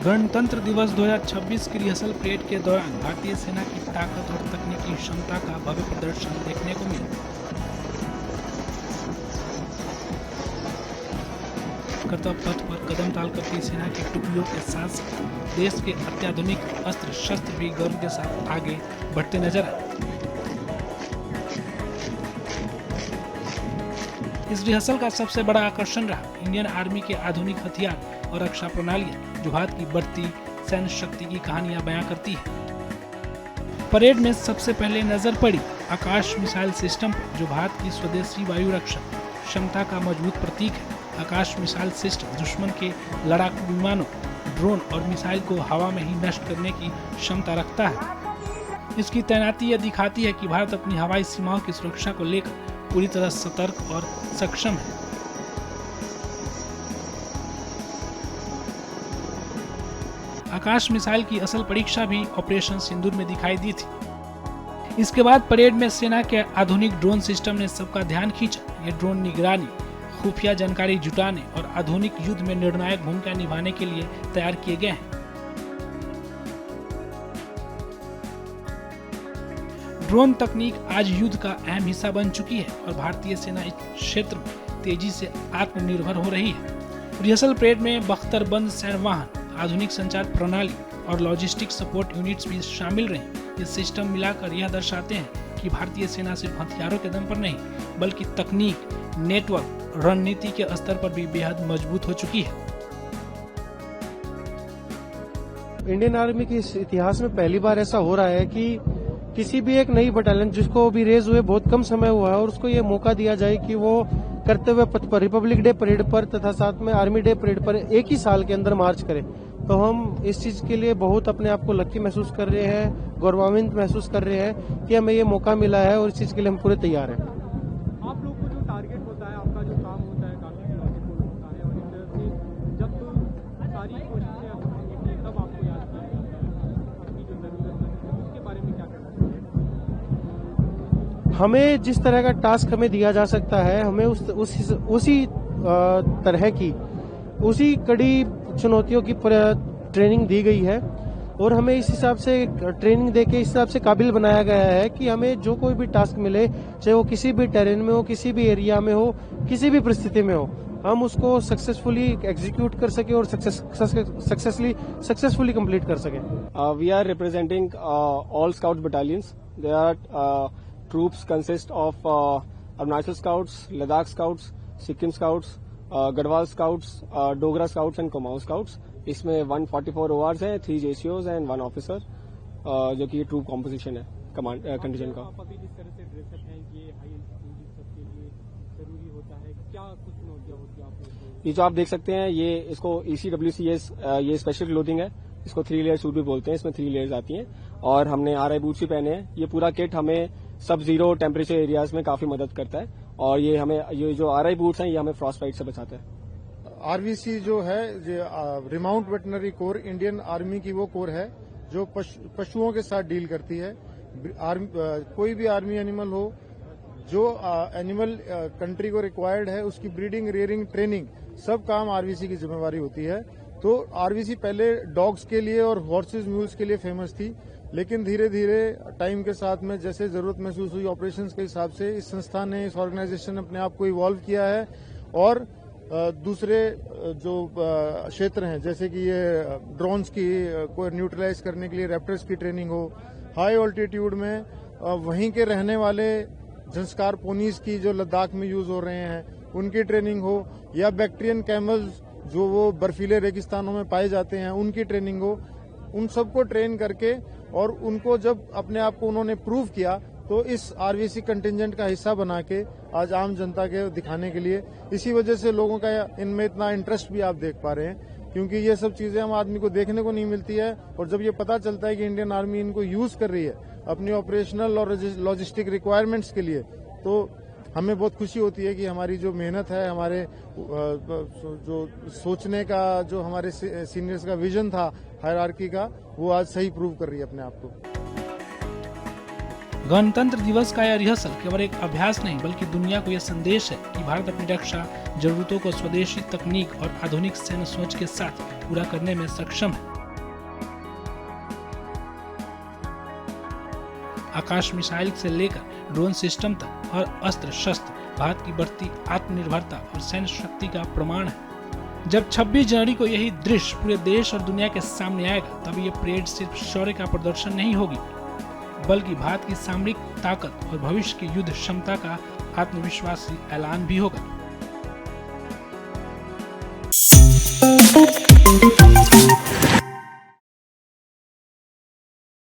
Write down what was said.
गणतंत्र दिवस 2026 की रिहर्सल परेड के दौरान भारतीय सेना की ताकत और तकनीकी क्षमता का भव्य प्रदर्शन देखने को मिला। कर्तव्य पथ पर कदम ताल करती सेना की टुकड़ियों के साथ देश के अत्याधुनिक अस्त्र शस्त्र भी गर्व के साथ आगे बढ़ते नजर आए। इस रिहर्सल का सबसे बड़ा आकर्षण रहा इंडियन आर्मी के आधुनिक हथियार और रक्षा प्रणालियां जो भारत की बढ़ती सैन्य शक्ति की कहानियां बयां करती है। परेड में सबसे पहले नजर पड़ी आकाश मिसाइल सिस्टम पर, जो भारत की स्वदेशी वायु रक्षा क्षमता का मजबूत प्रतीक है। आकाश मिसाइल सिस्टम दुश्मन के लड़ाकू विमानों, ड्रोन और मिसाइल को हवा में ही नष्ट करने की क्षमता रखता है। इसकी तैनाती यह दिखाती है कि भारत अपनी हवाई सीमाओं की सुरक्षा को लेकर पूरी तरह सतर्क और सक्षम है। आकाश मिसाइल की असल परीक्षा भी ऑपरेशन सिंदूर में दिखाई दी थी। इसके बाद परेड में सेना के आधुनिक ड्रोन सिस्टम ने सबका ध्यान खींचा। ये ड्रोन निगरानी, खुफिया जानकारी जुटाने और आधुनिक युद्ध में निर्णायक भूमिका निभाने के लिए तैयार किए गए हैं। ड्रोन तकनीक आज युद्ध का अहम हिस्सा बन चुकी है और भारतीय सेना इस क्षेत्र में तेजी से आत्मनिर्भर हो रही है। रिहर्सल परेड में बख्तरबंद सैन्य वाहन, आधुनिक संचार प्रणाली और लॉजिस्टिक सपोर्ट यूनिट्स भी शामिल रहे। ये सिस्टम मिलाकर यह दर्शाते हैं कि भारतीय सेना सिर्फ हथियारों के दम पर नहीं, बल्कि तकनीक, नेटवर्क, रणनीति के स्तर पर भी बेहद मजबूत हो चुकी है। इंडियन आर्मी के इतिहास में पहली बार ऐसा हो रहा है कि किसी भी एक नई बटालियन जिसको अभी रेज हुए बहुत कम समय हुआ है और उसको ये मौका दिया जाए कि वो कर्तव्य पथ पर रिपब्लिक डे परेड पर तथा साथ में आर्मी डे परेड पर एक ही साल के अंदर मार्च करें। तो हम इस चीज के लिए बहुत अपने आप को लकी महसूस कर रहे हैं, गौरवान्वित महसूस कर रहे हैं कि हमें ये मौका मिला है और इस चीज के लिए हम पूरे तैयार हैं। आप लोग को जो टारगेट होता है, आपका जो काम होता है, काफी लॉजिकल होता है और इस तरह से जब सारी कोशिशें होती है तब आपको याद किया जाता है आपकी जो जरूरत है, उसके बारे में क्या करना चाहिए? हमें जिस तरह का टास्क हमें दिया जा सकता है, हमें उसी तरह की उसी कड़ी चुनौतियों की ट्रेनिंग दी गई है और हमें इस हिसाब से ट्रेनिंग देके इस हिसाब से काबिल बनाया गया है कि हमें जो कोई भी टास्क मिले, चाहे वो किसी भी टेरेन में हो, किसी भी एरिया में हो, किसी भी परिस्थिति में हो, हम उसको सक्सेसफुली एग्जीक्यूट कर सके और सक्सेसफुली कंप्लीट कर सके। We are representing all scout battalions. They are troops consist of Arunachal Scouts, Ladakh Scouts, Sikkim Scouts, Garhwal Scouts, Dogra Scouts and Kumaon Scouts। इसमें 144 ORs हैं, 3 JCOs and 1 officer, जो कि troop composition है command contingent का। आप अभी जिस तरह से ड्रेसअप है, ये हाई एल्टीट्यूड सबके लिए जरूरी होता है, क्या कुछ चुनौतियां होती है आप? ये जो आप देख सकते हैं, ये इसको ECWCS, ये स्पेशल क्लोथिंग है, इसको 3 लेयर सूट भी बोलते हैं। इसमें 3 लेयर्स आती हैं और हमने RI बूट्स भी पहने हैं। ये पूरा किट हमें सब जीरो टेम्परेचर एरियाज में काफी मदद करता है और ये जो RI बूट्स हैं, ये हमें फ्रॉस्ट बाइट से बचाते हैं। RVC जो है, remount veterinary core, Indian army की वो कोर है जो पशुओं के साथ डील करती है। कोई भी आर्मी एनिमल हो, जो एनिमल कंट्री को रिक्वायर्ड है, उसकी ब्रीडिंग, रेयरिंग, ट्रेनिंग, सब काम RVC की जिम्मेवारी होती है। तो RVC पहले डॉग्स के लिए और हॉर्सेज, म्यूल्स के लिए फेमस थी, लेकिन धीरे धीरे टाइम के साथ में जैसे जरूरत महसूस हुई ऑपरेशंस के हिसाब से इस संस्था ने, इस ऑर्गेनाइजेशन ने अपने आप को इवॉल्व किया है और दूसरे जो क्षेत्र हैं, जैसे कि ये ड्रोन्स की को न्यूट्रलाइज करने के लिए रैप्टर्स की ट्रेनिंग हो, हाई ऑल्टीट्यूड में वहीं के रहने वाले झंस्कार पोनीस की जो लद्दाख में यूज हो रहे हैं उनकी ट्रेनिंग हो, या बैक्टीरियन कैमल्स जो वो बर्फीले रेगिस्तानों में पाए जाते हैं उनकी ट्रेनिंग हो, उन सबको ट्रेन करके और उनको जब अपने आप को उन्होंने प्रूव किया तो इस RVC कंटिजेंट का हिस्सा बना के आज आम जनता के दिखाने के लिए, इसी वजह से लोगों का इनमें इतना इंटरेस्ट भी आप देख पा रहे हैं, क्योंकि ये सब चीजें हम आदमी को देखने को नहीं मिलती है। और जब ये पता चलता है कि इंडियन आर्मी इनको यूज कर रही है अपनी ऑपरेशनल और लॉजिस्टिक रिक्वायरमेंट्स के लिए, तो हमें बहुत खुशी होती है कि हमारी जो मेहनत है, हमारे जो सोचने का, जो हमारे सीनियर्स का विजन था हायरार्की का, वो आज सही प्रूव कर रही है अपने आप को। गणतंत्र दिवस का यह रिहर्सल केवल एक अभ्यास नहीं, बल्कि दुनिया को यह संदेश है कि भारत अपनी रक्षा जरूरतों को स्वदेशी तकनीक और आधुनिक सैन्य सोच के साथ पूरा करने में सक्षम है। आकाश मिसाइल से लेकर ड्रोन सिस्टम तक और अस्त्र शस्त्र भारत की बढ़ती आत्मनिर्भरता और सैन्य शक्ति का प्रमाण है। जब 26 जनवरी को यही दृश्य पूरे देश और दुनिया के सामने आएगा, तब ये परेड सिर्फ शौर्य का प्रदर्शन नहीं होगी, बल्कि भारत की सामरिक ताकत और भविष्य की युद्ध क्षमता का आत्मविश्वासी ऐलान भी होगा।